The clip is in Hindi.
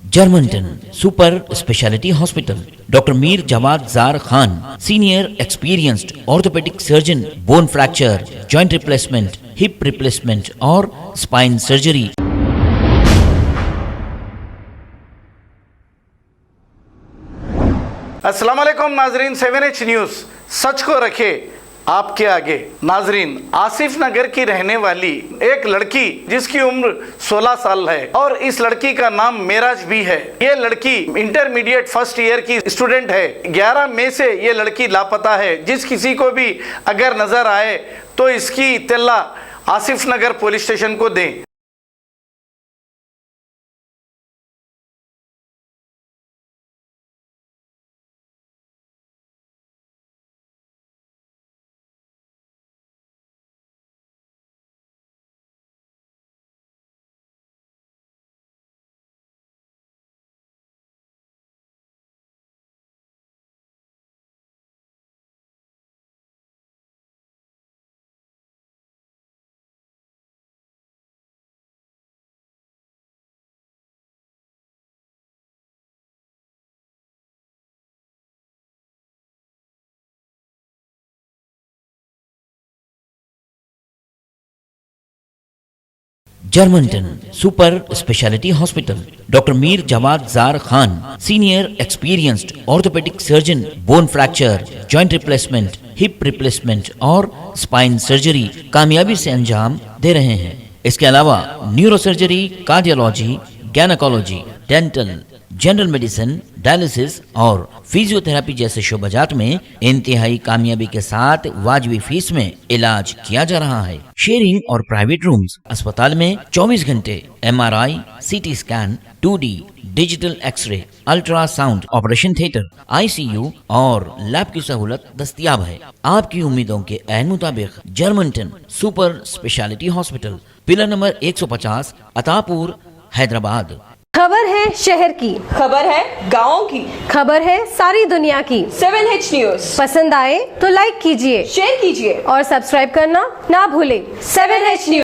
Germanton super speciality hospital, doctor Mir Jawad Jar Khan, senior experienced orthopaedic surgeon, bone fracture, joint replacement, hip replacement और स्पाइन सर्जरी। अस्सलाम वालेकुम नाजरीन, 7H न्यूज़ सच को रखे आपके आगे। नाजरीन, आसिफ नगर की रहने वाली एक लड़की जिसकी उम्र 16 साल है और इस लड़की का नाम मेराज भी है। ये लड़की इंटरमीडिएट फर्स्ट ईयर की स्टूडेंट है। 11 मई से ये लड़की लापता है। जिस किसी को भी अगर नजर आए तो इसकी इत्तला आसिफ नगर पुलिस स्टेशन को दें। Germanton super speciality hospital, doctor Mir Jawad Jar Khan, senior experienced orthopaedic surgeon, bone fracture, joint replacement, hip replacement और स्पाइन सर्जरी कामयाबी से अंजाम दे रहे हैं। इसके अलावा neuro surgery, cardiology, gynaecology, dental, general medicine, dialysis और फिजियोथेरेपी जैसे शोबाजात में इंतहाई कामयाबी के साथ वाजबी फीस में इलाज किया जा रहा है। शेयरिंग और प्राइवेट रूम्स, अस्पताल में 24 घंटे MRI, CT scan, 2D digital x-ray, ultrasound, operation theatre, ICU और लैब की सहूलत दस्तयाब है। आपकी उम्मीदों के ऐन मुताबिक Germanton super speciality hospital, pillar number 150, Attapur, Hyderabad. खबर है शहर की, खबर है गाँव की, खबर है सारी दुनिया की। 7H न्यूज़ पसंद आए तो लाइक कीजिए, शेयर कीजिए और सब्सक्राइब करना ना भूलें। 7H news.